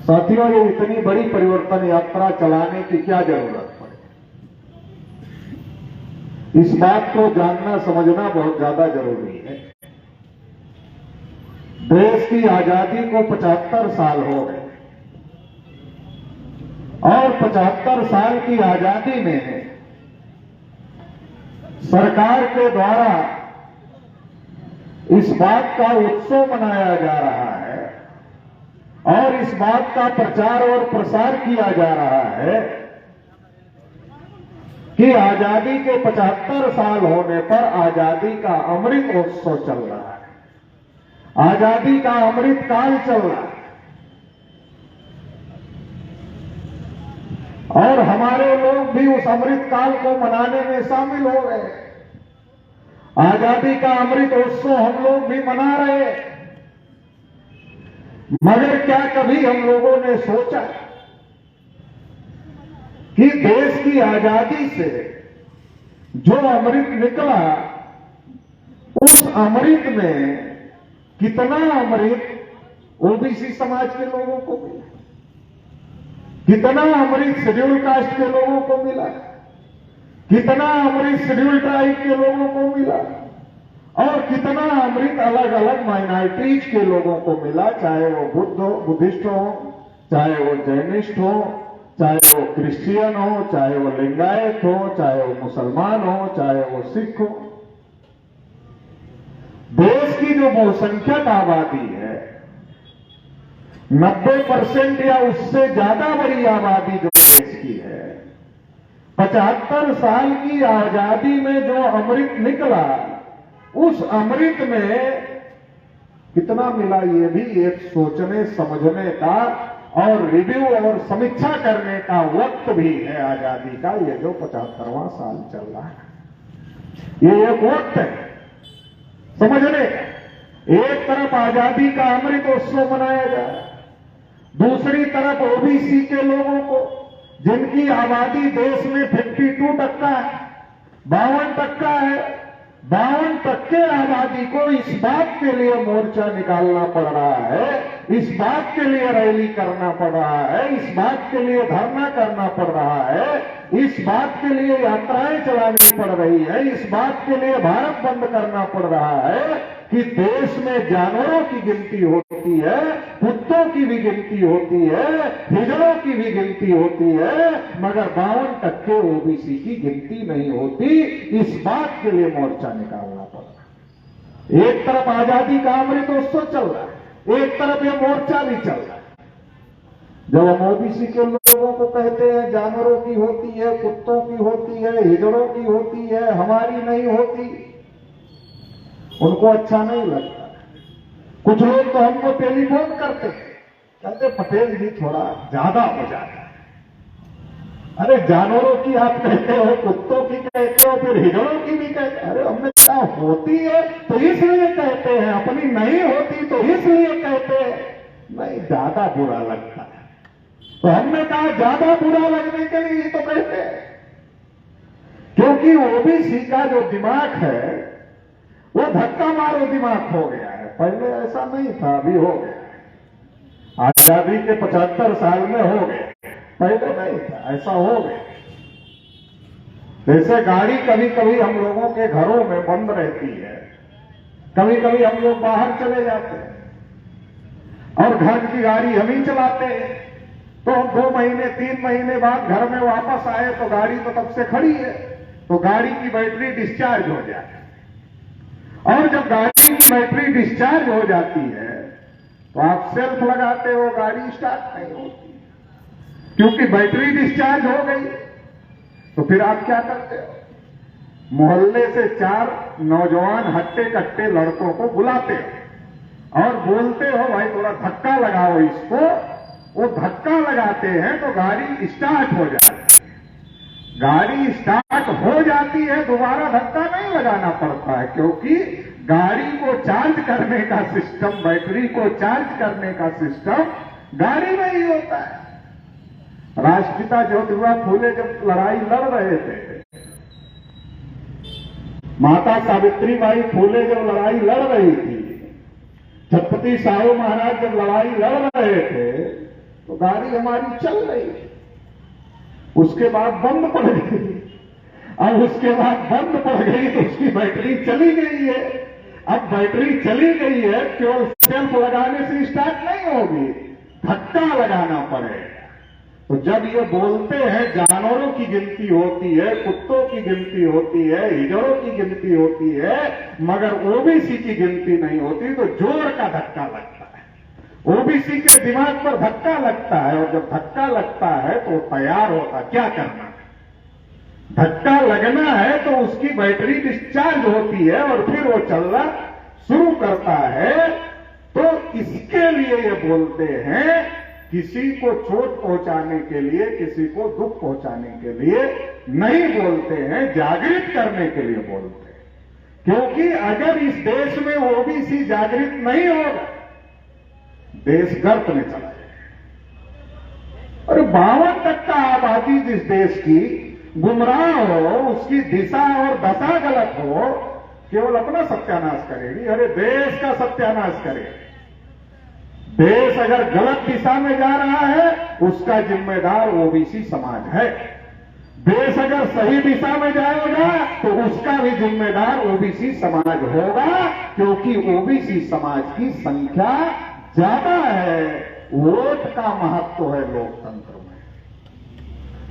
साथियों, ये इतनी बड़ी परिवर्तन यात्रा चलाने की क्या जरूरत पड़े? इस बात को जानना समझना बहुत ज्यादा जरूरी है। देश की आजादी को 75 साल हो गए और 75 साल की आजादी में सरकार के द्वारा इस बात का उत्सव मनाया जा रहा है और इस बात का प्रचार और प्रसार किया जा रहा है कि आजादी के 75 साल होने पर आजादी का अमृत उत्सव चल रहा है, आजादी का अमृत काल चल रहा है और हमारे लोग भी उस अमृत काल को मनाने में शामिल हो गए। आजादी का अमृत उत्सव हम लोग भी मना रहे हैं, मगर क्या कभी हम लोगों ने सोचा कि देश की आजादी से जो अमृत निकला, उस अमृत में कितना अमृत ओबीसी समाज के लोगों को मिला, कितना अमृत शेड्यूल कास्ट के लोगों को मिला, कितना अमृत शेड्यूल ट्राइब के लोगों को मिला और कितना अमृत अलग अलग माइनॉरिटीज के लोगों को मिला, चाहे वो बुद्धिस्ट हो, चाहे वो जैनिस्ट हो, चाहे वो क्रिश्चियन हो, चाहे वो लिंगायत हो, चाहे वो मुसलमान हो, चाहे वो सिख हो। देश की जो बहुसंख्यक आबादी है, 90% या उससे ज्यादा बड़ी आबादी जो देश की है, 75 साल की आजादी में जो अमृत निकला, उस अमृत में कितना मिला, ये भी एक सोचने समझने का और रिव्यू और समीक्षा करने का वक्त भी है आजादी का। ये जो 75वां साल चल रहा है, ये एक वक्त है समझने का। एक तरफ आजादी का अमृत उत्सव मनाया जा रहा है, दूसरी तरफ ओबीसी के लोगों को, जिनकी आबादी देश में 52% है, 52% है, 52% आबादी को इस बात के लिए मोर्चा निकालना पड़ रहा है, इस बात के लिए रैली करना पड़ रहा है, इस बात के लिए धरना करना पड़ रहा है, इस बात के लिए यात्राएं चलानी पड़ रही है, इस बात के लिए भारत बंद करना पड़ रहा है कि देश में जानवरों की गिनती होती है, कुत्तों की भी गिनती होती है, हिजड़ों की भी गिनती होती है, मगर 52% ओबीसी की गिनती नहीं होती। इस बात के लिए मोर्चा निकालना पड़ रहा है। एक तरफ आजादी का अमृत उत्सव चल रहा है, एक तरफ ये मोर्चा भी चल रहा है। जब हम ओबीसी के लोगों को कहते हैं जानवरों की होती है, कुत्तों की होती है, हिजड़ों की होती है, हमारी नहीं होती, उनको अच्छा नहीं लगता। कुछ लोग तो हमको टेलीफोन करते हैं, कहते पटेल जी थोड़ा ज्यादा हो जाता है। अरे जानवरों की आप कहते हो, कुत्तों की कहते हो, फिर हिजड़ों की भी कहते हैं। अरे हमने कहा होती है तो इसलिए कहते हैं, अपनी नहीं होती तो इसलिए कहते हैं, नहीं ज्यादा बुरा लगता है। तो हमने कहा ज्यादा बुरा लगने के लिए तो कहते हैं, क्योंकि ओबीसी का जो दिमाग है वो धक्का मारो दिमाग हो गया है। पहले ऐसा नहीं था, अभी हो गया। आजादी के 75 साल में हो गया, पहले नहीं था, ऐसा हो गया। जैसे गाड़ी कभी कभी हम लोगों के घरों में बंद रहती है, कभी कभी हम लोग बाहर चले जाते हैं और घर की गाड़ी हम ही चलाते हैं, तो 2 महीने 3 महीने बाद घर में वापस आए तो गाड़ी तो तब से खड़ी है, तो गाड़ी की बैटरी डिस्चार्ज हो जाए। और जब गाड़ी की बैटरी डिस्चार्ज हो जाती है तो आप सेल्फ लगाते हो, गाड़ी स्टार्ट नहीं होती, क्योंकि बैटरी डिस्चार्ज हो गई। तो फिर आप क्या करते हो, मोहल्ले से 4 नौजवान हट्टे कट्टे लड़कों को बुलाते हो और बोलते हो भाई थोड़ा धक्का लगाओ इसको। वो धक्का लगाते हैं तो गाड़ी स्टार्ट हो जाती है। गाड़ी स्टार्ट हो जाती है, दोबारा धक्का नहीं लगाना पड़ता है, क्योंकि गाड़ी को चार्ज करने का सिस्टम, बैटरी को चार्ज करने का सिस्टम गाड़ी में ही होता है। राष्ट्रपिता ज्योतिबा फूले जब लड़ाई लड़ रहे थे, माता सावित्रीबाई फूले जब लड़ाई लड़ रही थी, छत्रपति साहू महाराज जब लड़ाई लड़ रहे थे, तो गाड़ी हमारी चल रही, उसके बाद बंद पड़ गई। अब उसके बाद बंद पड़ गई तो उसकी बैटरी चली गई है। अब बैटरी चली गई है, केवल सेल्फ लगाने से स्टार्ट नहीं होगी, धक्का लगाना पड़ेगा। तो जब ये बोलते हैं जानवरों की गिनती होती है, कुत्तों की गिनती होती है, हिजड़ों की गिनती होती है, मगर ओबीसी की गिनती नहीं होती, तो जोर का धक्का लगता है। ओबीसी के दिमाग पर धक्का लगता है, और जब धक्का लगता है तो तैयार होता क्या करना है। धक्का लगना है तो उसकी बैटरी डिस्चार्ज होती है और फिर वो चलना शुरू करता है। तो इसके लिए ये बोलते हैं, किसी को चोट पहुंचाने के लिए, किसी को दुख पहुंचाने के लिए नहीं बोलते हैं, जागृत करने के लिए बोलते हैं। क्योंकि अगर इस देश में ओबीसी जागृत नहीं होगा, देश गर्त में चला जाएगा। और 52% आबादी जिस देश की गुमराह हो, उसकी दिशा और दशा गलत हो, केवल अपना सत्यानाश करेगी, अरे देश का सत्यानाश करेगी। देश अगर गलत दिशा में जा रहा है, उसका जिम्मेदार ओबीसी समाज है। देश अगर सही दिशा में जाएगा तो उसका भी जिम्मेदार ओबीसी समाज होगा, क्योंकि ओबीसी समाज की संख्या ज्यादा है। वोट का महत्व है लोकतंत्र में,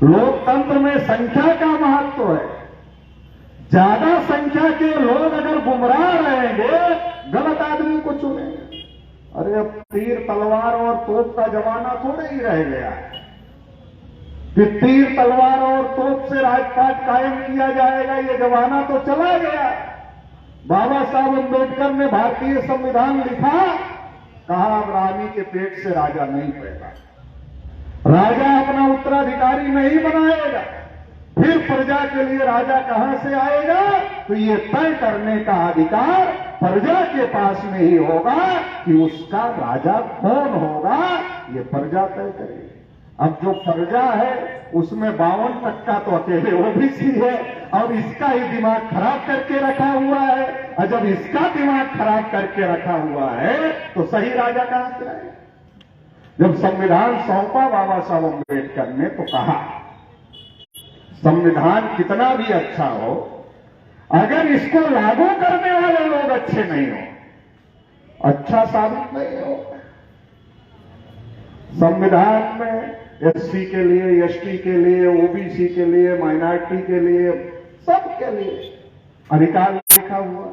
लोकतंत्र में संख्या का महत्व है। ज्यादा संख्या के लोग अगर गुमराह रहेंगे, गलत आदमी को चुनेंगे। अरे अब तीर तलवार और तोप का जमाना थोड़े ही रह गया है कि तीर तलवार और तोप से राजपाट कायम किया जाएगा, ये जमाना तो चला गया। बाबा साहब अम्बेडकर ने भारतीय संविधान लिखा, कहा अब रानी के पेट से राजा नहीं पैदा, राजा अपना उत्तराधिकारी नहीं बनाएगा, फिर प्रजा के लिए राजा कहां से आएगा। तो ये तय करने का अधिकार प्रजा के पास में ही होगा कि उसका राजा कौन होगा, ये प्रजा तय करेगी। अब जो प्रजा है उसमें 52% तो अकेले ओबीसी है, और इसका ही दिमाग खराब करके रखा हुआ है। और जब इसका दिमाग खराब करके रखा हुआ है तो सही राजा कहां से आएगा। जब संविधान सौंपा बाबा साहब अम्बेडकर ने, तो कहा संविधान कितना भी अच्छा हो, अगर इसको लागू करने वाले लोग अच्छे नहीं हो, अच्छा साबित नहीं हो। संविधान में एससी के लिए, एसटी के लिए, ओबीसी के लिए, माइनॉरिटी के लिए, सबके लिए अधिकार लिखा हुआ।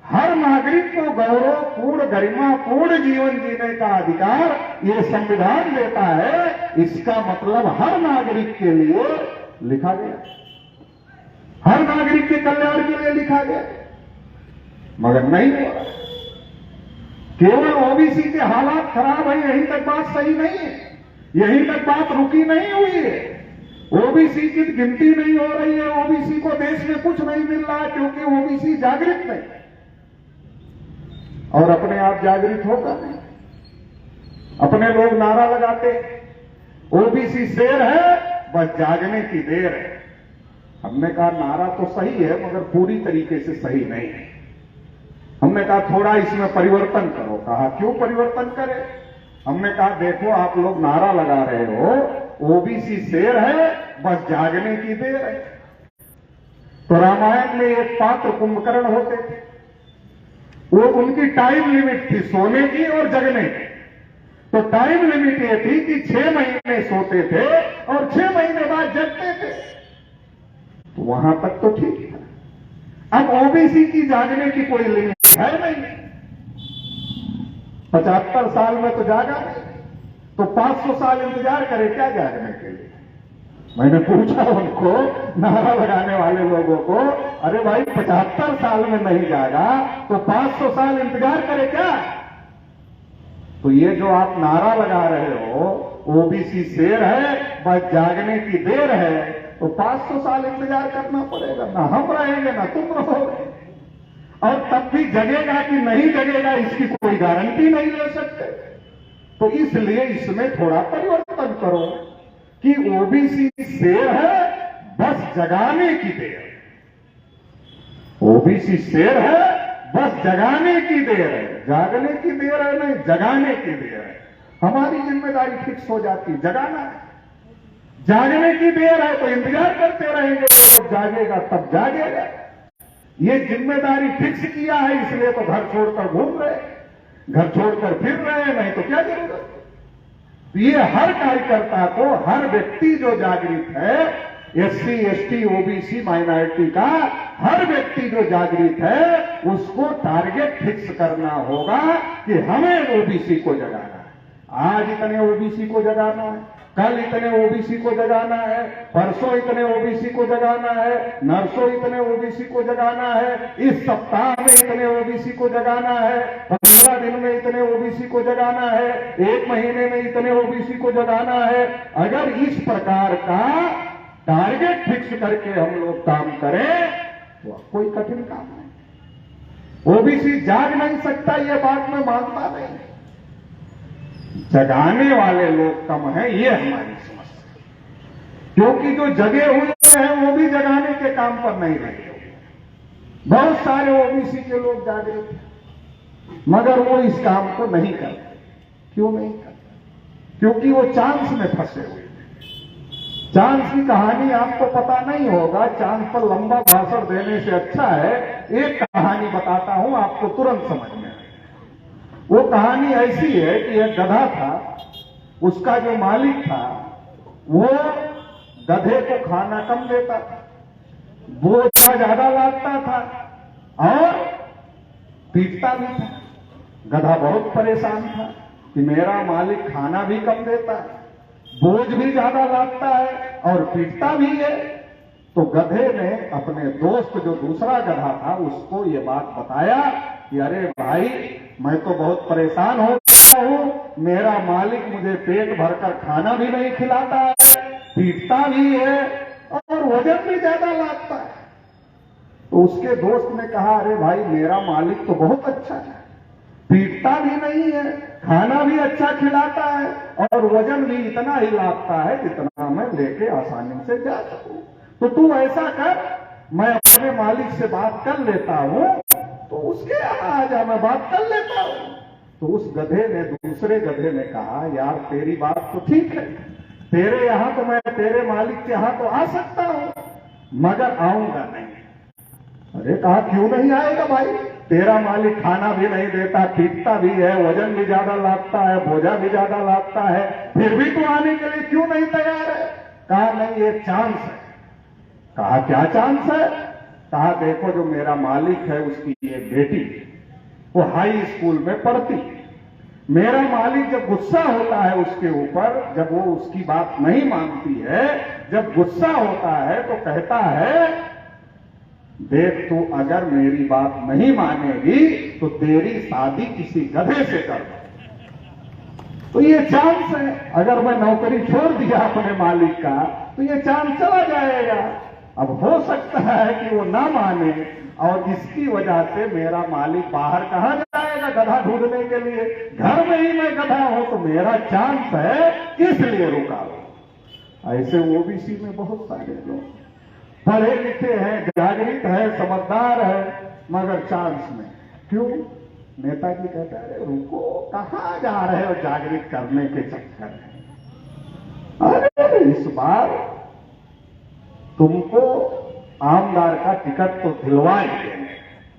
हर नागरिक को गौरवपूर्ण, गरिमापूर्ण जीवन जीने का अधिकार ये संविधान देता है। इसका मतलब हर नागरिक के लिए लिखा गया, हर नागरिक के कल्याण के लिए लिखा गया, मगर नहीं हो रहा। केवल ओबीसी के हालात खराब है, यहीं तक बात सही नहीं है, यहीं तक बात रुकी नहीं हुई है। ओबीसी की गिनती नहीं हो रही है, ओबीसी को देश में कुछ नहीं मिल रहा है, क्योंकि ओबीसी जागृत नहीं, और अपने आप जागृत होगा नहीं। अपने लोग नारा लगाते, ओबीसी शेर है, बस जागने की देर है। हमने कहा नारा तो सही है, मगर पूरी तरीके से सही नहीं है। हमने कहा थोड़ा इसमें परिवर्तन करो। कहा क्यों परिवर्तन करें। हमने कहा देखो आप लोग नारा लगा रहे हो, ओबीसी शेर है, बस जागने की देर है। तो रामायण में एक पात्र कुंभकर्ण होते थे, वो उनकी टाइम लिमिट थी सोने की और जगने की। तो टाइम लिमिट ये थी कि 6 महीने सोते थे और 6 महीने बाद जगते थे, तो वहां तक तो ठीक था। अब ओबीसी की जागने की कोई लिमिट है नहीं, 75 साल में तो जागा नहीं, तो 500 साल इंतजार करे क्या जागने के लिए। मैंने पूछा उनको, नारा लगाने वाले लोगों को, अरे भाई 75 साल में नहीं जागा तो 500 साल इंतजार करे क्या। तो ये जो आप नारा लगा रहे हो, ओबीसी शेर है, बस जागने की देर है, तो 500 साल इंतजार करना पड़ेगा, ना हम रहेंगे ना तुम रहोगे। और तब भी जगेगा कि नहीं जगेगा इसकी कोई गारंटी नहीं ले सकते। तो इसलिए इसमें थोड़ा परिवर्तन करो कि ओबीसी शेर है, बस जगाने की देर है। ओबीसी शेर है, बस जगाने की देर है, जागने की देर है नहीं, जगाने की देर है। हमारी जिम्मेदारी फिक्स हो जाती, जगाना है। जागने की देर है तो इंतजार करते रहेंगे, जब जागेगा तब जागेगा। ये जिम्मेदारी फिक्स किया है, इसलिए तो घर छोड़कर घूम रहे, घर छोड़कर फिर रहे हैं, नहीं तो क्या जरूरत। ये हर कार्यकर्ता को, हर व्यक्ति जो जागृत है, एससी, एसटी, ओबीसी, माइनॉरिटी का हर व्यक्ति जो जागृत है, उसको टारगेट फिक्स करना होगा कि हमें ओबीसी को जगाना है। आज इतने ओबीसी को जगाना है, कल इतने ओबीसी को जगाना है, परसों इतने ओबीसी को जगाना है, नरसों इतने ओबीसी को जगाना है, इस सप्ताह में इतने ओबीसी को जगाना है, 15 दिन में इतने ओबीसी को जगाना है, 1 महीने में इतने ओबीसी को जगाना है। अगर इस प्रकार का टारगेट फिक्स करके हम लोग काम करें तो कोई कठिन काम नहीं। ओबीसी जाग नहीं सकता, ये बात मैं मानता नहीं। जगाने वाले लोग कम हैं, ये हमारी समस्या। क्योंकि जो जगे हुए हैं वो भी जगाने के काम पर नहीं लगे हुए। बहुत सारे ओबीसी के लोग जागृत हैं, मगर वो इस काम को नहीं करते। क्यों नहीं करते? क्योंकि वो चांस में फंसे हुए। चांस की कहानी आपको पता नहीं होगा, चांस पर लंबा भाषण देने से अच्छा है एक कहानी बताता हूं, आपको तुरंत समझ में आएगा। वो कहानी ऐसी है कि एक गधा था, उसका जो मालिक था वो गधे को खाना कम देता था, बोझ ज्यादा लादता था और पीटता भी था। गधा बहुत परेशान था कि मेरा मालिक खाना भी कम देता है, बोझ भी ज्यादा लादता है और पीटता भी है। तो गधे ने अपने दोस्त जो दूसरा गधा था उसको ये बात बताया कि अरे भाई, मैं तो बहुत परेशान हो गया हूं, मेरा मालिक मुझे पेट भरकर खाना भी नहीं खिलाता है, पीटता भी है और वजन भी ज्यादा लादता है। तो उसके दोस्त ने कहा, अरे भाई, मेरा मालिक तो बहुत अच्छा है, पीटता भी नहीं है, खाना भी अच्छा खिलाता है और वजन भी इतना ही लादता है जितना मैं लेके आसानी से जा सकूं। तो तू ऐसा कर, मैं अपने मालिक से बात कर लेता हूं, तो उसके यहां आ जा, मैं बात कर लेता हूं। तो उस गधे ने दूसरे गधे ने कहा, यार तेरी बात तो ठीक है, तेरे यहां तो मैं तेरे मालिक के यहां तो आ सकता हूं, मगर आऊंगा नहीं। अरे कहा, क्यों नहीं आएगा भाई? तेरा मालिक खाना भी नहीं देता, पीटता भी है, वजन भी ज्यादा लादता है, बोझा भी ज्यादा लादता है, फिर भी तू आने के लिए क्यों नहीं तैयार है? कहा, नहीं, ये चांस है। कहा, क्या चांस है? कहा, देखो, जो मेरा मालिक है उसकी एक बेटी, वो हाई स्कूल में पढ़ती। मेरा मालिक जब गुस्सा होता है उसके ऊपर, जब वो उसकी बात नहीं मानती है, जब गुस्सा होता है तो कहता है, देख, तू अगर मेरी बात नहीं मानेगी तो तेरी शादी किसी गधे से कर दो। तो ये चांस है, अगर मैं नौकरी छोड़ दिया अपने मालिक का तो ये चांस चला जाएगा। अब हो सकता है कि वो ना माने और इसकी वजह से मेरा मालिक बाहर कहां जाएगा गधा ढूंढने के लिए? घर में ही मैं गधा हूं, तो मेरा चांस है, इसलिए रुका हूं। ऐसे ओबीसी में बहुत सारे लोग पढ़े लिखे हैं, जागृत है, समझदार है, मगर चांस में। क्यों? नेताजी कहता है, रुको, कहां जा रहे हो जागृत करने के चक्कर में? अरे इस बार तुमको आमदार का टिकट तो दिलवा ही देंगे,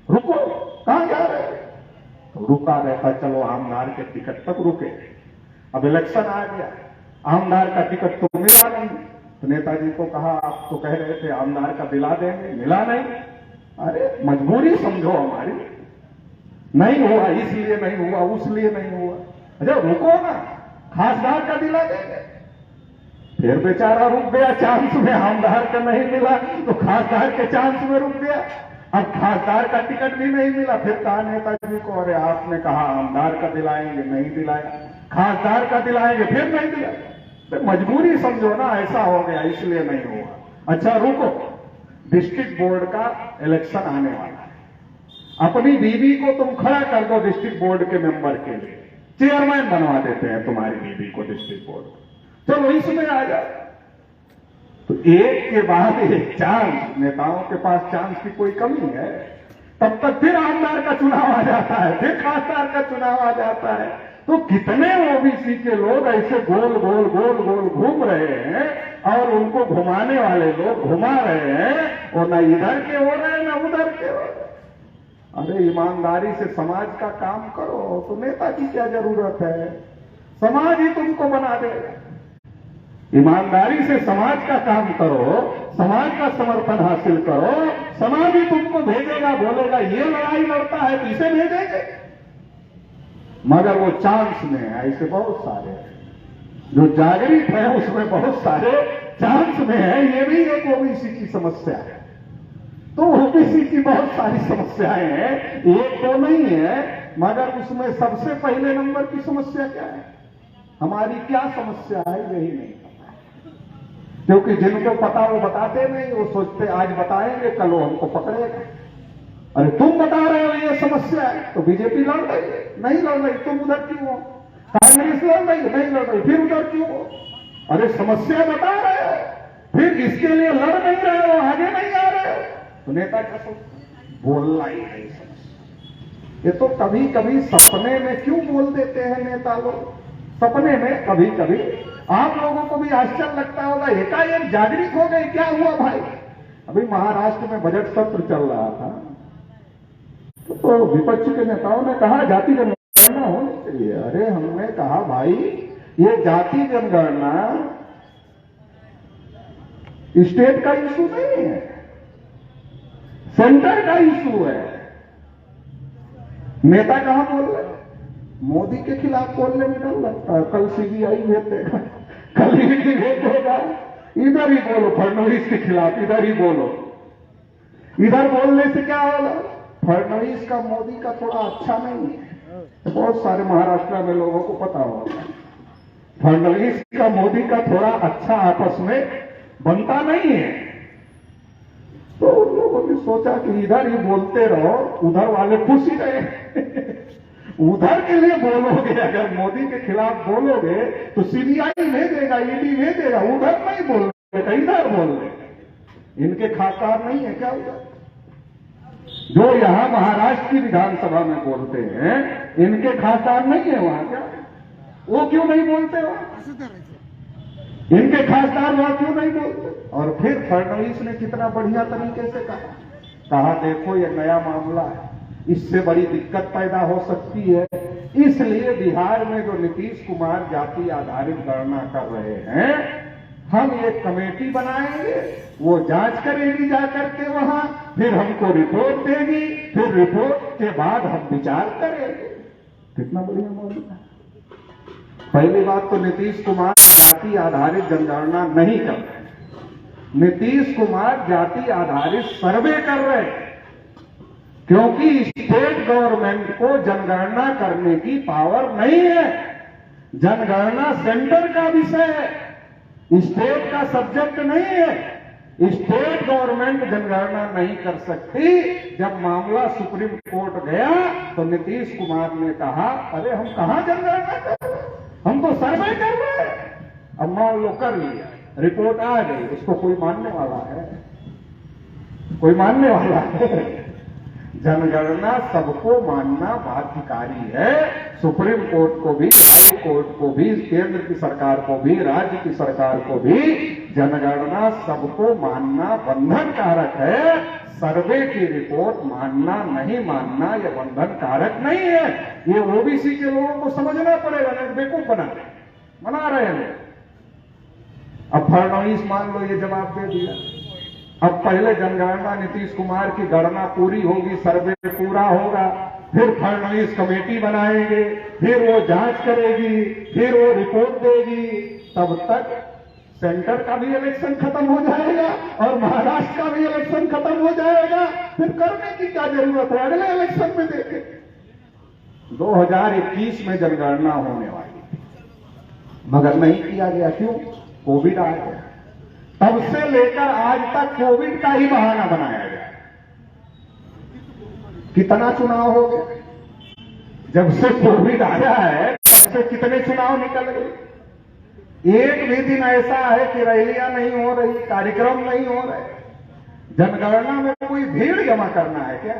रुको, कहां जा रहे हो? तो रुका रहता, चलो आमदार के टिकट तक रुके। अब इलेक्शन आ गया, आमदार का टिकट तो मिला नहीं। तो नेताजी को कहा, आप तो कह रहे थे आमदार का दिला देंगे, मिला नहीं। अरे मजबूरी समझो हमारी, नहीं हुआ इसलिए नहीं हुआ, उसलिए नहीं हुआ। अच्छा रुको ना, खासदार का दिला देंगे। फिर बेचारा रुक गया, चांस में आमदार का नहीं मिला तो खासदार के चांस में रुक गया। अब खासदार का टिकट भी नहीं मिला, फिर कहा नेताजी को, अरे आपने कहा आमदार का दिलाएंगे, नहीं दिलाया, खासदार का दिलाएंगे, फिर नहीं दिलाया। तो मजबूरी समझो ना, ऐसा हो गया इसलिए नहीं हुआ। अच्छा रुको, डिस्ट्रिक्ट बोर्ड का इलेक्शन आने वाला है, अपनी बीवी को तुम खड़ा कर दो डिस्ट्रिक्ट बोर्ड के मेंबर के लिए, चेयरमैन बनवा देते हैं तुम्हारी बीवी को डिस्ट्रिक्ट बोर्ड, चलो इसमें आ जाओ। तो एक के बाद एक चांस, नेताओं के पास चांस की कोई कमी है? तब तक फिर आमदार का चुनाव आ जाता है, फिर खासदार का चुनाव आ जाता है, तो कितने ओबीसी के लोग ऐसे गोल गोल गोल गोल घूम रहे हैं और उनको घुमाने वाले लोग घुमा रहे हैं, और न इधर के हो रहे हैं न उधर के हो रहे। अरे ईमानदारी से समाज का काम करो, तो नेता की क्या जरूरत है, समाज ही तुमको बना देगा। ईमानदारी से समाज का काम करो, समाज का समर्थन हासिल करो, समाज ही तुमको भेजेगा, बोलेगा ये लड़ाई लड़ता है तो इसे भेजेंगे। मगर वो चांस में है, ऐसे बहुत सारे हैं जो जागृत है, उसमें बहुत सारे चांस में है। ये भी एक ओबीसी की समस्या है। तो ओबीसी की बहुत सारी समस्याएं हैं, एक तो नहीं है, मगर उसमें सबसे पहले नंबर की समस्या क्या है, हमारी क्या समस्या है यही नहीं पता। क्योंकि जिनको पता वो बताते नहीं, वो सोचते आज बताएंगे कल वो हमको पकड़ेगा। अरे तुम बता रहे हो ये समस्या है, तो बीजेपी लड़ रही है, नहीं लड़ रही, तुम उधर क्यों हो? कांग्रेस लड़ रही है, नहीं लड़ रही, फिर उधर क्यों हो? अरे समस्या बता रहे हो, फिर इसके लिए लड़ नहीं रहे हो, आगे नहीं आ रहे हो, तो नेता क्या सोचते? बोलना ही नहीं समस्या। ये तो कभी कभी सपने में क्यों बोल देते हैं नेता लोग, सपने में कभी कभी। आप लोगों को भी आश्चर्य लगता होगा, एकाएक जागृत हो गए, क्या हुआ भाई? अभी महाराष्ट्र में बजट सत्र चल रहा था, तो विपक्ष के नेताओं ने कहा जाति जनगणना होनी चाहिए। अरे हमने कहा भाई ये जाति जनगणना स्टेट का इशू नहीं है, सेंटर का इशू है। नेता कहां बोल रहे, मोदी के खिलाफ बोलने में डर लगता है, कल सीबीआई भेज देगा, कल ईडी भेज देगा। इधर ही बोलो, फडणवीस के खिलाफ इधर ही बोलो। इधर बोलने से क्या होगा? फडणवीस का मोदी का थोड़ा अच्छा नहीं है, बहुत सारे महाराष्ट्र में लोगों को पता होगा। फडणवीस का मोदी का थोड़ा अच्छा आपस में बनता नहीं है, तो उन लोगों ने सोचा कि इधर ही बोलते रहो, उधर वाले खुश ही रहे। उधर के लिए बोलोगे, अगर मोदी के खिलाफ बोलोगे तो सीबीआई भेजेगा, ईडी भेजेगा, उधर नहीं बोलोगे, इधर बोल देगा। इनके खासदार नहीं है क्या उधर? जो यहां महाराष्ट्र की विधानसभा में बोलते हैं, इनके खासदार नहीं है वहां क्या? वो क्यों नहीं बोलते वहां? इनके खासदार वहां क्यों नहीं बोलते? और फिर फडणवीस ने कितना बढ़िया तरीके से कहा देखो ये नया मामला है, इससे बड़ी दिक्कत पैदा हो सकती है, इसलिए बिहार में जो नीतीश कुमार जाति आधारित गणना कर रहे हैं, हम एक कमेटी बनाएंगे, वो जांच करेगी जाकर के वहां, फिर हमको रिपोर्ट देगी, फिर रिपोर्ट के बाद हम विचार करेंगे। कितना बढ़िया मामला है। पहली बात तो नीतीश कुमार जाति आधारित जनगणना नहीं कर रहे, नीतीश कुमार जाति आधारित सर्वे कर रहे हैं, क्योंकि स्टेट गवर्नमेंट को जनगणना करने की पावर नहीं है। जनगणना सेंटर का विषय है, स्टेट का सब्जेक्ट नहीं है। स्टेट गवर्नमेंट जनगणना नहीं कर सकती। जब मामला सुप्रीम कोर्ट गया तो नीतीश कुमार ने कहा अरे हम कहां जनगणना कर रहे हैं, हम तो सर्वे कर रहे हैं। अब मान लो कर लिया, रिपोर्ट आ गई, उसको कोई मानने वाला है? कोई मानने वाला है? जनगणना सबको मानना बाध्यकारी है। सुप्रीम कोर्ट को भी, हाई कोर्ट को भी, केंद्र की सरकार को भी, राज्य की सरकार को भी जनगणना सबको मानना बंधन कारक है। सर्वे की रिपोर्ट मानना नहीं मानना यह बंधन कारक नहीं है। ये ओबीसी के लोगों को समझना पड़ेगा, नहीं बेवकूफ बना रहे हैं। अब फडणवीस मान लो ये जवाब दे दिया, अब पहले जनगणना नीतीश कुमार की गणना पूरी होगी, सर्वे पूरा होगा, फिर फडणवीस कमेटी बनाएंगे, फिर वो जांच करेगी, फिर वो रिपोर्ट देगी। तब तक सेंटर का भी इलेक्शन खत्म हो जाएगा और महाराष्ट्र का भी इलेक्शन खत्म हो जाएगा। फिर करने की क्या जरूरत है, अगले इलेक्शन में देखें। 2021 में जनगणना होने वाली थी, मगर नहीं किया गया। क्यों? कोविड आ गया। तब से लेकर आज तक कोविड का ही बहाना बनाया गया। कितना चुनाव हो गए? जब से कोविड आया है तब से कितने चुनाव निकल गए? एक भी दिन ऐसा है कि रैलियां नहीं हो रही, कार्यक्रम नहीं हो रहे। जनगणना में कोई भीड़ जमा करना है क्या?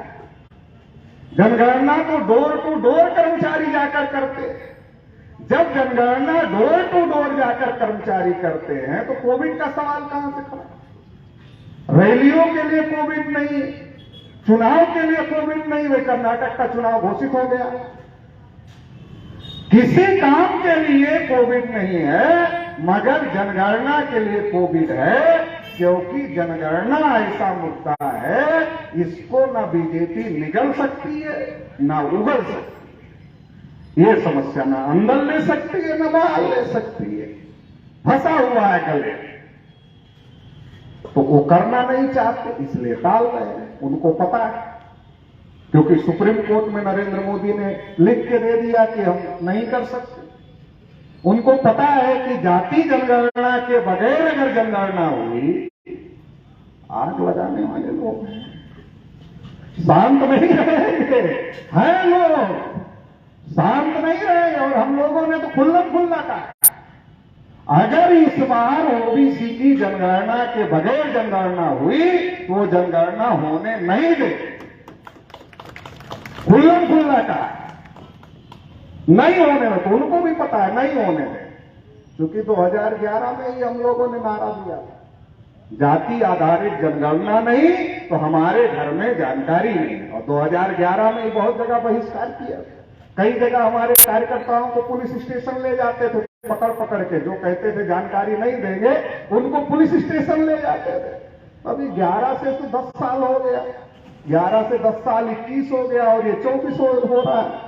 जनगणना तो डोर टू डोर कर्मचारी जाकर करते, जब जनगणना डोर टू डोर जाकर कर्मचारी करते हैं तो कोविड का सवाल कहां से खड़ा? रैलियों के लिए कोविड नहीं, चुनाव के लिए कोविड नहीं, वे कर्नाटक का चुनाव घोषित हो गया। किसी काम के लिए कोविड नहीं है, मगर जनगणना के लिए कोविड है, क्योंकि जनगणना ऐसा मुद्दा है, इसको ना बीजेपी निगल सकती है ना उगल सकती है। ये समस्या ना अंदर ले सकती है ना बाहर ले सकती है, फंसा हुआ है गले। तो वो करना नहीं चाहते, इसलिए टाल रहे हैं। उनको पता है, क्योंकि सुप्रीम कोर्ट में नरेंद्र मोदी ने लिख के दे दिया कि हम नहीं कर सकते। उनको पता है कि जाति जनगणना के बगैर अगर जनगणना हुई, आग लगाने वाले लोग हैं, शांत नहीं रहेंगे, हैं लोग शांत नहीं रहेंगे। और हम लोगों ने तो खुल्लम खुल्ला कहा, अगर इस बार ओबीसी की जनगणना के बगैर जनगणना हुई तो वो जनगणना होने नहीं देंगे। खुल्लम खुल्ला कहा, नहीं होने में, तो उनको भी पता है नहीं होने दें, क्योंकि 2011 में ही हम लोगों ने नारा दिया था, जाति आधारित जनगणना नहीं तो हमारे घर में जानकारी नहीं। और 2011 में ही बहुत जगह बहिष्कार किया, कई जगह हमारे कार्यकर्ताओं को पुलिस स्टेशन ले जाते थे पकड़ पकड़ के, जो कहते थे जानकारी नहीं देंगे उनको पुलिस स्टेशन ले जाते थे। अभी 11 से तो 10 साल हो गया, 11 से 10 साल 21 हो गया, और ये 24 हो रहा है,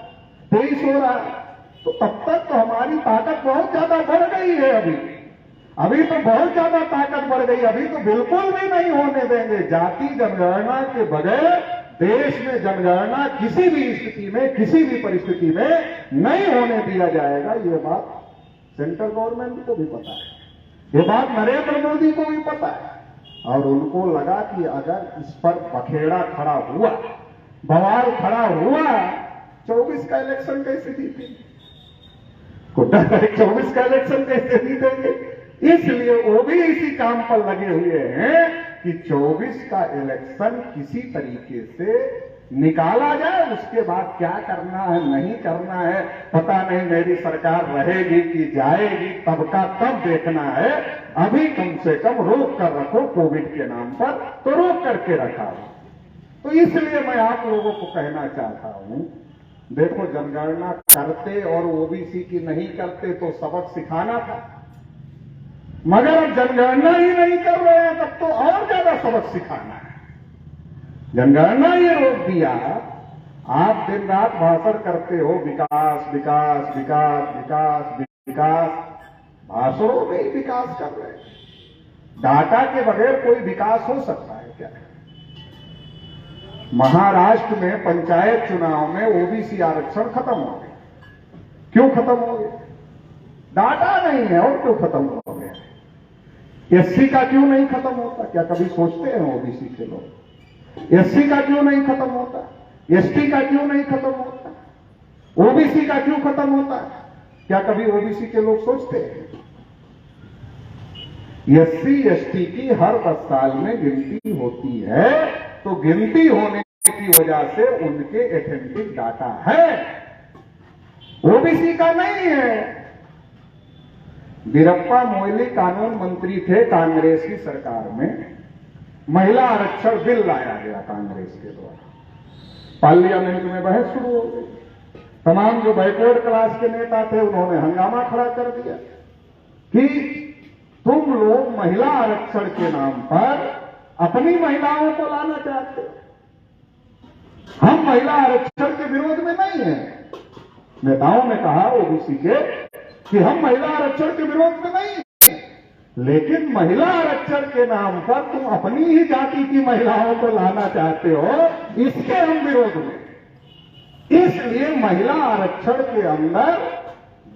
23 हो रहा है। तो तब तक तो हमारी ताकत बहुत ज्यादा बढ़ गई है। अभी तो बहुत ज्यादा ताकत बढ़ गई, अभी तो बिल्कुल भी नहीं होने देंगे। जाति जनगणना के बगैर देश में जनगणना किसी भी स्थिति में, किसी भी परिस्थिति में नहीं होने दिया जाएगा। ये बात सेंट्रल गवर्नमेंट को भी पता है, ये बात नरेंद्र मोदी को भी पता है। और उनको लगा कि अगर इस पर पखेड़ा खड़ा हुआ, बवाल खड़ा हुआ, 24 का इलेक्शन कैसे जीतेंगे? 24 का इलेक्शन कैसे जीतेंगे? इसलिए वो भी इसी काम पर लगे हुए हैं कि 24 का इलेक्शन किसी तरीके से निकाला जाए। उसके बाद क्या करना है नहीं करना है पता नहीं, मेरी सरकार रहेगी कि जाएगी तब का तब देखना है। अभी कम से कम रोक कर रखो, कोविड के नाम पर तो रोक करके रखा हो। तो इसलिए मैं आप लोगों को कहना चाहता हूं, देखो जनगणना करते और ओबीसी की नहीं करते तो सबक सिखाना था, मगर अब जनगणना ही नहीं कर रहे हैं तब तो और ज्यादा सबक सिखाना है। जनगणना ये रोक दिया, आप दिन रात भाषण करते हो विकास विकास विकास विकास विकास, भाषणों में ही विकास कर रहे हैं। डाटा के बगैर कोई विकास हो सकता है क्या? महाराष्ट्र में पंचायत चुनाव में ओबीसी आरक्षण खत्म हो गया। क्यों खत्म हो गया? डाटा नहीं है, और क्यों खत्म हो गया? एससी का क्यों नहीं खत्म होता? क्या कभी सोचते हैं ओबीसी के लोग? एससी का क्यों नहीं खत्म होता? एसटी का क्यों नहीं खत्म होता? ओबीसी का क्यों खत्म होता? क्या कभी ओबीसी के लोग सोचते हैं? एससी एसटी की हर 10 साल में गिनती होती है, तो गिनती होने की वजह से उनके ऑथेंटिक डाटा है, ओबीसी का नहीं है। वीरप्पा मोइली कानून मंत्री थे कांग्रेस की सरकार में, महिला आरक्षण बिल लाया गया कांग्रेस के द्वारा, पार्लियामेंट में बहस शुरू हो गई। तमाम जो बैकवर्ड क्लास के नेता थे उन्होंने हंगामा खड़ा कर दिया कि तुम लोग महिला आरक्षण के नाम पर अपनी महिलाओं को लाना चाहते हो। हम महिला आरक्षण के विरोध में नहीं हैं। नेताओं ने कहा ओबीसी के कि हम महिला आरक्षण के विरोध में नहीं हैं, लेकिन महिला आरक्षण के नाम पर तुम अपनी ही जाति की महिलाओं को लाना चाहते हो, इसके हम विरोध में। इसलिए महिला आरक्षण के अंदर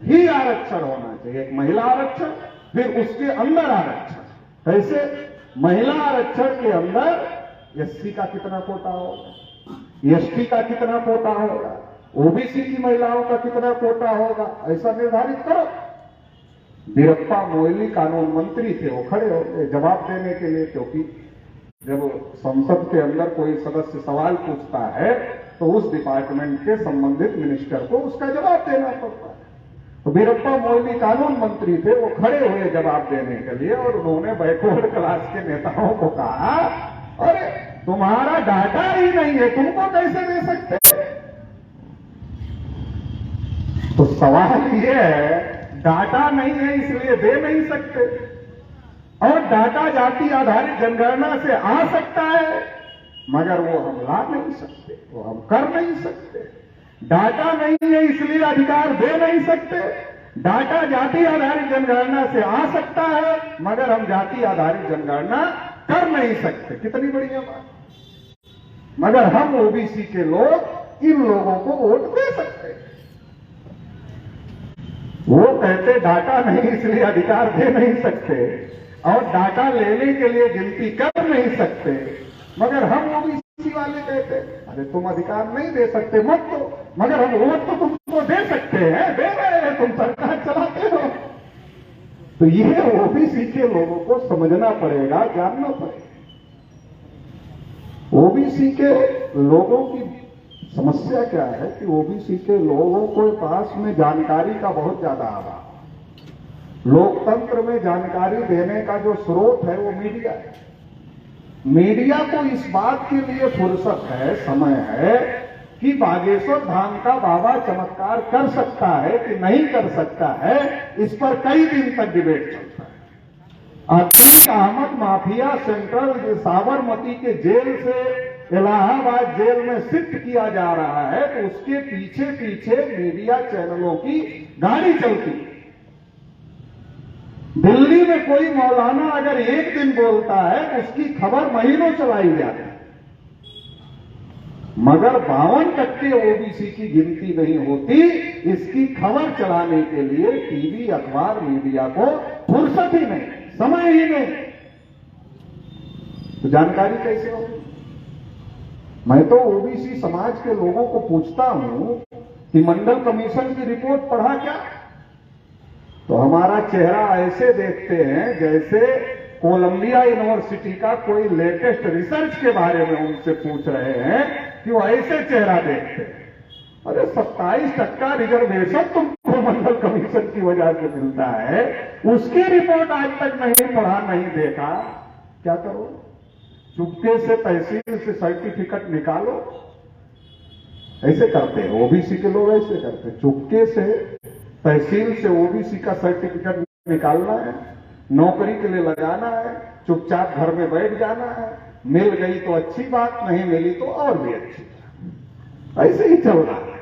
भी आरक्षण होना चाहिए, एक महिला आरक्षण फिर उसके अंदर आरक्षण। कैसे? महिला आरक्षण के अंदर एससी का कितना कोटा होगा, एसटी का कितना कोटा होगा, ओबीसी की महिलाओं का कितना कोटा होगा, ऐसा निर्धारित करो। वीरप्पा मोइली कानून मंत्री थे, वो खड़े हो गए जवाब देने के लिए, क्योंकि जब संसद के अंदर कोई सदस्य सवाल पूछता है तो उस डिपार्टमेंट के संबंधित मिनिस्टर को उसका जवाब देना पड़ता है। तो वीरप्पा मोइली कानून मंत्री थे, वो खड़े हुए जवाब देने के लिए और उन्होंने बैकवर्ड क्लास के नेताओं को कहा, अरे तुम्हारा डाटा ही नहीं है, तुमको कैसे दे सकते? तो सवाल ये है, डाटा नहीं है इसलिए दे नहीं सकते, और डाटा जाति आधारित जनगणना से आ सकता है मगर वो हम ला नहीं सकते, वो हम कर नहीं सकते। डाटा नहीं है इसलिए अधिकार दे नहीं सकते। डाटा जाति आधारित जनगणना से आ सकता है मगर हम जाति आधारित जनगणना कर नहीं सकते। कितनी बढ़िया बात। मगर हम ओबीसी के लोग इन लोगों को वोट दे सकते हैं। वो कहते डाटा नहीं इसलिए अधिकार दे नहीं सकते और डाटा लेने के लिए गिनती कर नहीं सकते, मगर हम ओबीसी वाले कहते अरे तुम अधिकार नहीं दे सकते मत दो, मगर हम वोट तो तुमको दे सकते हैं, दे रहे हैं, तुम सरकार चलाते हो। तो ये ओबीसी के लोगों को समझना पड़ेगा, जानना पड़ेगा। ओबीसी के लोगों की समस्या क्या है कि ओबीसी के लोगों के पास में जानकारी का बहुत ज्यादा अभाव। लोकतंत्र में जानकारी देने का जो स्रोत है वो मीडिया है। मीडिया को इस बात के लिए फुर्सत है, समय है कि बागेश्वर धाम का बाबा चमत्कार कर सकता है कि नहीं कर सकता है, इस पर कई दिन तक डिबेट चलता है। अतीक अहमद माफिया सेंट्रल साबरमती के जेल से इलाहाबाद जेल में शिफ्ट किया जा रहा है, तो उसके पीछे पीछे मीडिया चैनलों की गाड़ी चलती है। दिल्ली में कोई मौलाना अगर एक दिन बोलता है उसकी खबर महीनों चलाई जाती है, मगर 52% ओबीसी की गिनती नहीं होती। इसकी खबर चलाने के लिए टीवी अखबार मीडिया को फुर्सत ही नहीं, समय ही नहीं, तो जानकारी कैसे होगी? मैं तो ओबीसी समाज के लोगों को पूछता हूं कि मंडल कमीशन की रिपोर्ट पढ़ा क्या? तो हमारा चेहरा ऐसे देखते हैं जैसे कोलंबिया यूनिवर्सिटी का कोई लेटेस्ट रिसर्च के बारे में उनसे पूछ रहे हैं कि वो ऐसे चेहरा देखते हैं। अरे 27% रिजर्वेशन तुमको मंडल कमीशन की वजह से मिलता है, उसकी रिपोर्ट आज तक नहीं पढ़ा, नहीं देखा, क्या करो? चुपके से तहसील से सर्टिफिकेट निकालो। ऐसे करते हैं ओबीसी के लोग, ऐसे करते हैं। चुपके से तहसील से ओबीसी का सर्टिफिकेट निकालना है, नौकरी के लिए लगाना है, चुपचाप घर में बैठ जाना है। मिल गई तो अच्छी बात, नहीं मिली तो और भी अच्छी। ऐसे ही चल रहा है।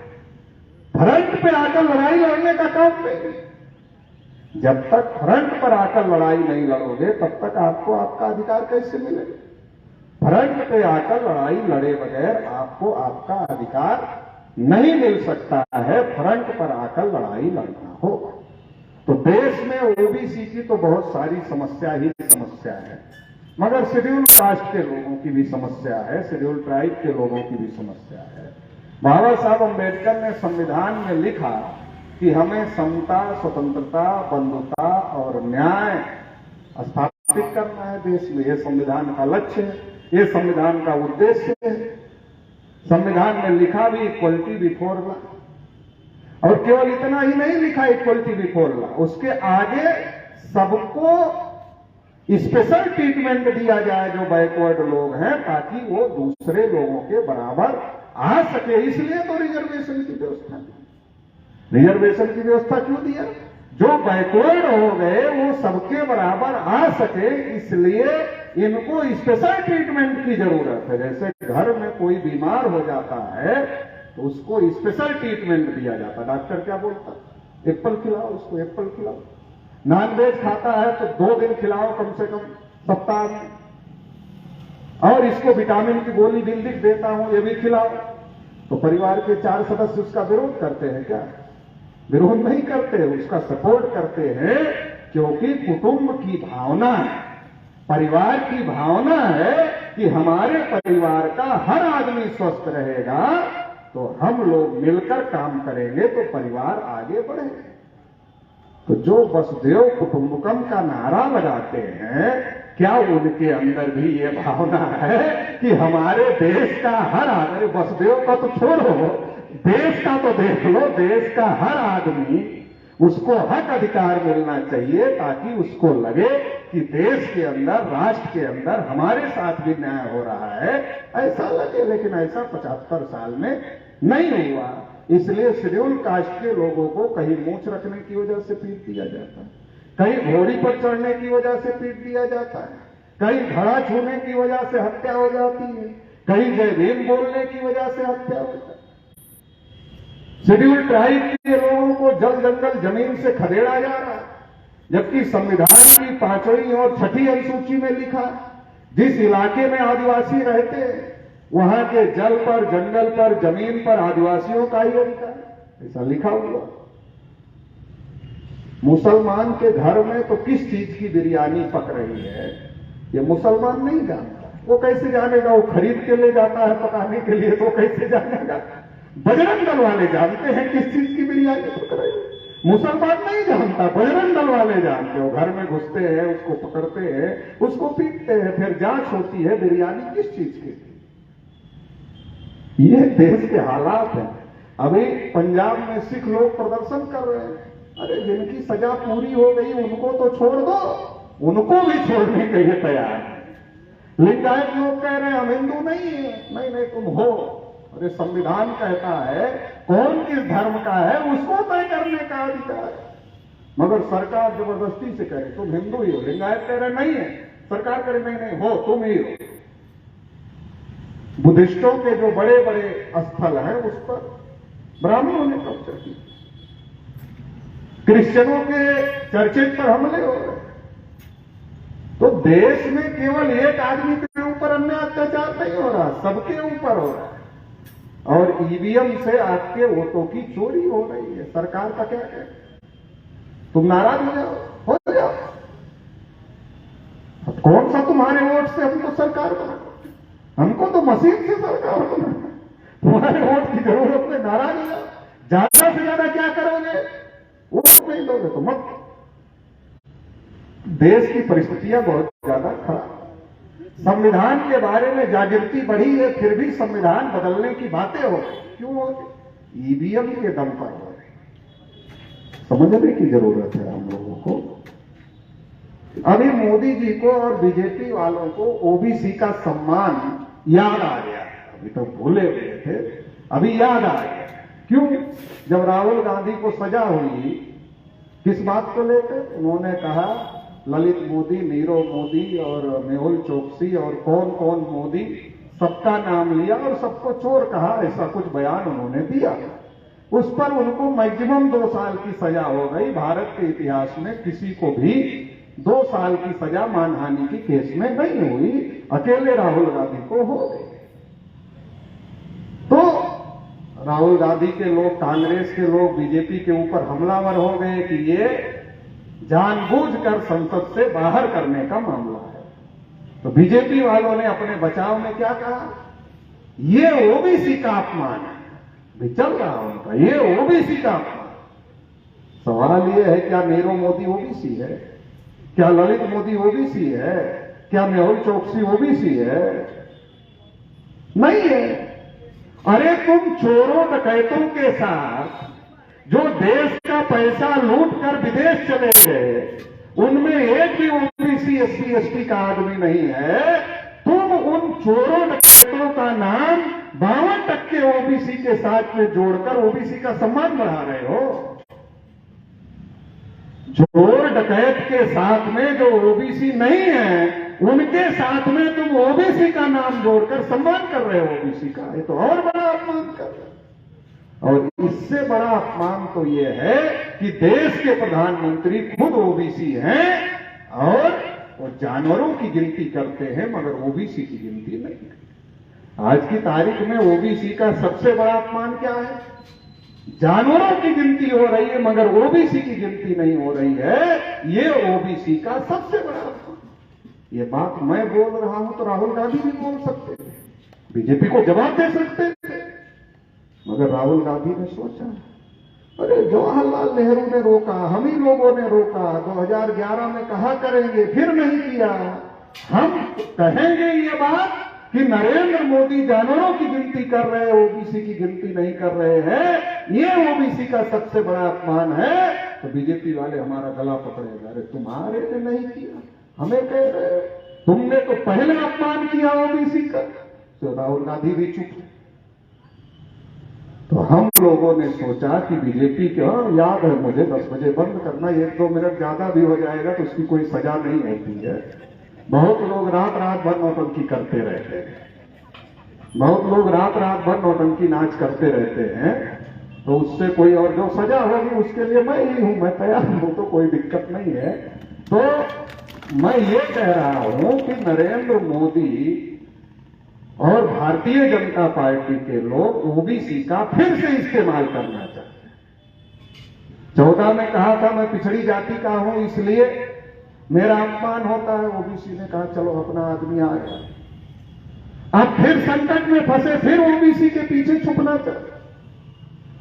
फ्रंट पे आकर लड़ाई लड़ने का काम नहीं। जब तक फ्रंट पर आकर लड़ाई नहीं लड़ोगे तब तक आपको आपका अधिकार कैसे मिलेगा? फ्रंट पे आकर लड़ाई लड़े बगैर आपको आपका अधिकार नहीं मिल सकता है। फ्रंट पर आकर लड़ाई लड़ना होगा। तो देश में ओबीसी की तो बहुत सारी समस्या ही समस्या है, मगर शेड्यूल कास्ट के लोगों की भी समस्या है, शेड्यूल ट्राइब के लोगों की भी समस्या है। बाबा साहब अम्बेडकर ने संविधान में लिखा कि हमें समता, स्वतंत्रता, बंधुता और न्याय स्थापित करना है देश में। यह संविधान का लक्ष्य है, ये संविधान का उद्देश्य है। संविधान में लिखा भी इक्वलिटी बिफोर लॉ, और केवल इतना ही नहीं लिखा इक्वलिटी बिफोर लॉ, उसके आगे सबको स्पेशल ट्रीटमेंट दिया जाए जो बैकवर्ड लोग हैं, ताकि वो दूसरे लोगों के बराबर आ सके। इसलिए तो रिजर्वेशन की व्यवस्था दी। रिजर्वेशन की व्यवस्था क्यों दिया? जो बैकवर्ड हो गए वो सबके बराबर आ सके, इसलिए इनको स्पेशल ट्रीटमेंट की जरूरत है। जैसे घर में कोई बीमार हो जाता है तो उसको स्पेशल ट्रीटमेंट दिया जाता है। डॉक्टर क्या बोलता है? एप्पल खिलाओ, उसको एप्पल खिलाओ। नॉनवेज खाता है तो 2 दिन खिलाओ कम से कम सप्ताह में, और इसको विटामिन की गोली दिन दिन देता हूं, ये भी खिलाओ। तो परिवार के 4 सदस्य उसका विरोध करते हैं क्या? विरोध नहीं करते, उसका सपोर्ट करते हैं, क्योंकि कुटुंब की भावना है, परिवार की भावना है कि हमारे परिवार का हर आदमी स्वस्थ रहेगा तो हम लोग मिलकर काम करेंगे तो परिवार आगे बढ़ेगा। तो जो वसुधैव कुटुंबकम का नारा लगाते हैं, क्या उनके अंदर भी ये भावना है कि हमारे देश का हर आदमी, वसुधैव का तो छोड़ो, देश का तो देख लो, देश का हर आदमी उसको हक अधिकार मिलना चाहिए, ताकि उसको लगे कि देश के अंदर, राष्ट्र के अंदर हमारे साथ भी न्याय हो रहा है, ऐसा लगे। लेकिन ऐसा 75 साल में नहीं हुआ। इसलिए शेड्यूल कास्ट के लोगों को कहीं मूंछ रखने की वजह से पीट दिया जाता है, कहीं घोड़ी पर चढ़ने की वजह से पीट दिया जाता है, कहीं घड़ा छूने की वजह से हत्या हो जाती है, कहीं जय भीम बोलने की वजह से हत्या हो जाती है। शेड्यूल ट्राइब के लोगों को जल जंगल जमीन से खदेड़ा जा रहा है, जबकि संविधान की 5वीं और 6ठी अनुसूची में लिखा, जिस इलाके में आदिवासी रहते हैं वहां के जल पर, जंगल पर, जमीन पर आदिवासियों का ही अधिकार, ऐसा लिखा हुआ। मुसलमान के घर में तो किस चीज की बिरयानी पक रही है ये मुसलमान नहीं जानता। वो कैसे जानेगा? वो खरीद के ले जाता है पकाने के लिए, तो कैसे जानेगा? बजरंग दल वाले जानते हैं किस चीज की बिरयानी पक रही है, मुसलमान नहीं जानता, बजरंग दल वाले जानते हो। घर में घुसते हैं, उसको पकड़ते हैं, उसको पीटते हैं, फिर जांच होती है बिरयानी किस चीज की। ये देश के हालात हैं। अभी पंजाब में सिख लोग प्रदर्शन कर रहे हैं। अरे जिनकी सजा पूरी हो गई उनको तो छोड़ दो, उनको भी छोड़ने के लिए तैयार है। लिंगायत लोग कह रहे हैं हम हिंदू नहीं है। नहीं नहीं, तुम हो। अरे संविधान कहता है कौन किस धर्म का है उसको तय करने का अधिकार है, मगर सरकार जबरदस्ती से कह रही तुम हिंदू ही हो। लिंगायत कह रहे नहीं है, सरकार कह रही नहीं हो, तुम ही हो। बुद्धिस्टों के जो बड़े बड़े स्थल हैं उस पर ब्राह्मणों ने कब्जा किया, क्रिश्चियनों के चर्चित पर हमले हो रहे। तो देश में केवल एक आदमी के ऊपर अन्य अत्याचार नहीं हो रहा, सबके ऊपर हो रहा है। और ईवीएम से आपके वोटों की चोरी हो रही है। सरकार का क्या है? तुम नाराज हो जाओ। कौन सा तुम्हारे वोट से हमको सरकार बना? हमको तो मशीन से सरकार बना। तुम्हारे वोट की जरूरत नहीं, नाराज हो जाओ। ज्यादा से ज्यादा क्या करोगे? वोट नहीं दोगे तो मत। देश की परिस्थितियां बहुत ज्यादा खराब। संविधान के बारे में जागृति बढ़ी है, फिर भी संविधान बदलने की बातें हो रही। क्यों हो रही? ईवीएम के दम पर हो रही। समझने की जरूरत है हम लोगों को। अभी मोदी जी को और बीजेपी वालों को ओबीसी का सम्मान याद आ गया। अभी तो भूले हुए थे, अभी याद आ गया। क्यों? जब राहुल गांधी को सजा हुई, किस बात को लेकर? उन्होंने कहा ललित मोदी, नीरव मोदी और मेहुल चोकसी और कौन कौन मोदी, सबका नाम लिया और सबको चोर कहा, ऐसा कुछ बयान उन्होंने दिया। उस पर उनको मैक्सिमम 2 साल की सजा हो गई। भारत के इतिहास में किसी को भी 2 साल की सजा मानहानि की केस में नहीं हुई, अकेले राहुल गांधी को हो गई। तो राहुल गांधी के लोग, कांग्रेस के लोग बीजेपी के ऊपर हमलावर हो गए कि ये जानबूझकर संसद से बाहर करने का मामला है। तो बीजेपी वालों ने अपने बचाव में क्या कहा? ये ओबीसी का अपमान है। भी चल रहा उनका, ये ओबीसी का अपमान। सवाल ये है, क्या नीरव मोदी ओबीसी है? क्या ललित मोदी ओबीसी है? क्या मेहुल चोकसी ओबीसी है? नहीं है। अरे तुम चोरों डकैतों के साथ जो देश का पैसा लूट कर विदेश चले गए, उनमें एक भी ओबीसी, एससी, एसटी का आदमी नहीं है। तुम उन चोरों डकैतों का नाम 52% ओबीसी के साथ में जोड़कर ओबीसी का सम्मान बढ़ा रहे हो। चोर डकैत के साथ में जो ओबीसी नहीं है, उनके साथ में तुम ओबीसी का नाम जोड़कर सम्मान कर रहे हो ओबीसी का। ये तो और बड़ा अपमान कर रहे हो। और इससे बड़ा अपमान तो ये है कि देश के प्रधानमंत्री खुद ओबीसी हैं और वो जानवरों की गिनती करते हैं, मगर ओबीसी की गिनती नहीं करते। आज की तारीख में ओबीसी का सबसे बड़ा अपमान क्या है? जानवरों की गिनती हो रही है, मगर ओबीसी की गिनती नहीं हो रही है। ये ओबीसी का सबसे बड़ा अपमान। ये बात मैं बोल रहा हूं तो राहुल गांधी भी बोल सकते थे, बीजेपी को जवाब दे सकते थे, मगर राहुल गांधी ने सोचा, अरे जवाहरलाल नेहरू ने रोका, हम ही लोगों ने रोका, 2011 में कहा करेंगे, फिर नहीं किया। हम कहेंगे ये बात कि नरेंद्र मोदी जानवरों की गिनती कर रहे हैं, ओबीसी की गिनती नहीं कर रहे हैं। ये ओबीसी का सबसे बड़ा अपमान है। तो बीजेपी वाले हमारा गला पकड़ेगा, अरे तुम्हारे ने नहीं किया, हमें कह रहे हो, तुमने तो पहले अपमान किया ओबीसी का। तो राहुल गांधी भी चुप है। तो हम लोगों ने सोचा कि बीजेपी के, याद है मुझे 10 बजे बंद करना, 1-2 मिनट ज्यादा भी हो जाएगा तो उसकी कोई सजा नहीं होती है। बहुत लोग रात रात भर नौटंकी करते रहते हैं, बहुत लोग रात रात भर नौटंकी नाच करते रहते हैं, तो उससे कोई और जो सजा होगी उसके लिए मैं ही हूं, मैं तैयार हूं, तो कोई दिक्कत नहीं है। तो मैं ये कह रहा हूं कि नरेंद्र मोदी और भारतीय जनता पार्टी के लोग ओबीसी का फिर से इस्तेमाल करना चाहते हैं। 14 में कहा था मैं पिछड़ी जाति का हूं इसलिए मेरा अपमान होता है, ओबीसी ने कहा चलो अपना आदमी आ गया। अब फिर संकट में फंसे, फिर ओबीसी के पीछे छुपना चाहते।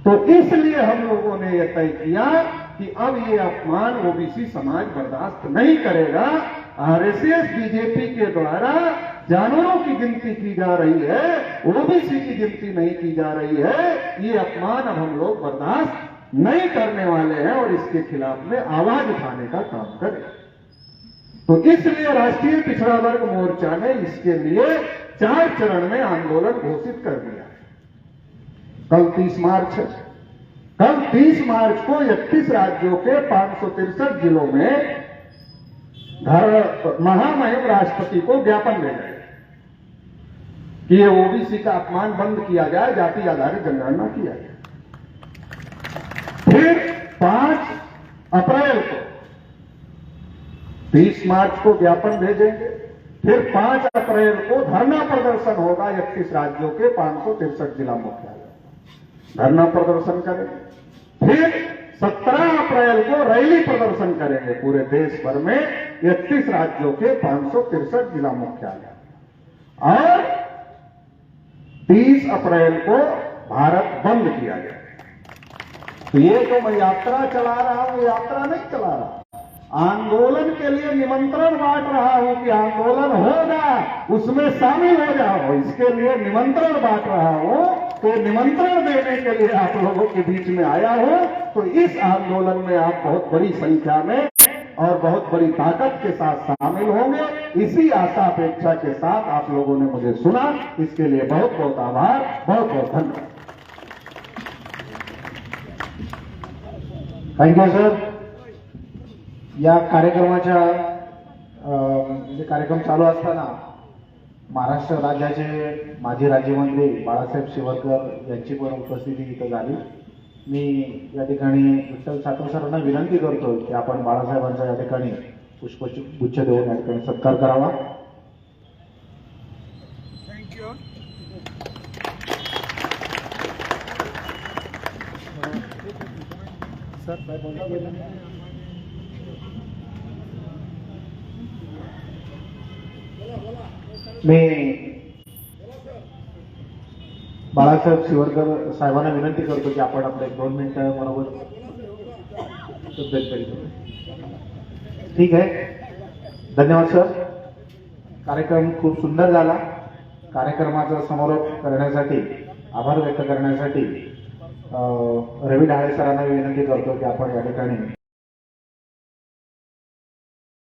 तो इसलिए हम लोगों ने यह तय किया कि अब ये अपमान ओबीसी समाज बर्दाश्त नहीं करेगा। आरएसएस बीजेपी के द्वारा जानवरों की गिनती की जा रही है, ओबीसी की गिनती नहीं की जा रही है। ये अपमान अब हम लोग बर्दाश्त नहीं करने वाले हैं और इसके खिलाफ में आवाज उठाने का काम करें। तो इसलिए राष्ट्रीय पिछड़ा वर्ग मोर्चा ने इसके लिए 4 चरण में आंदोलन घोषित कर दिया। कल 30 मार्च है। कल 30 मार्च को 31 राज्यों के 563 जिलों में महामहिम राष्ट्रपति को ज्ञापन भेजा कि ये ओबीसी का अपमान बंद किया जाए, जाति आधारित जनगणना किया जाए। फिर 5 अप्रैल को 30 मार्च को ज्ञापन भेजेंगे, फिर 5 अप्रैल को धरना प्रदर्शन होगा 31 राज्यों के 563 जिला मुख्यालय, धरना प्रदर्शन करेंगे। फिर 17 अप्रैल को रैली प्रदर्शन करेंगे पूरे देश भर में 31 राज्यों के 563 जिला मुख्यालय, और 30 अप्रैल को भारत बंद किया जाएगा। तो ये जो मैं यात्रा चला रहा हूं, यात्रा नहीं चला रहा, आंदोलन के लिए निमंत्रण बांट रहा हूं कि आंदोलन होगा, उसमें शामिल हो जाओ, इसके लिए निमंत्रण बांट रहा हूं। तो निमंत्रण देने के लिए आप लोगों के बीच में आया हूं। तो इस आंदोलन में आप बहुत बड़ी संख्या में और बहुत बड़ी ताकत के साथ शामिल होंगे। इसी आशा अपेक्षा के साथ आप लोगों ने मुझे सुना, इसके लिए बहुत बहुत आभार, बहुत बहुत धन्यवाद। Thank you sir. या कार्यक्रमाच्या म्हणजे कार्यक्रम चालू असताना महाराष्ट्र राज्याचे माजी राज्यमंत्री बाळासाहेब शिवरकर यांची पण उपस्थिती इथं झाली। मी या ठिकाणी विठ्ठल साठव सरांना विनंती करतो की आपण बाळासाहेबांचा या ठिकाणी पुष्पगुच्छ देऊन या ठिकाणी सत्कार करावा। थँक्यू। सर काय बोलता? मी बाळासाहेब शिवरकर साहेबांना विनंती करतो की आपण आपले 1-2 मिनिटं बरोबर तब्येत करू। ठीक आहे, धन्यवाद सर। कार्यक्रम खूप सुंदर झाला। कार्यक्रमाचा समारोप करण्यासाठी, आभार व्यक्त करण्यासाठी रवी ढाळे सरांना विनंती करतो की आपण या ठिकाणी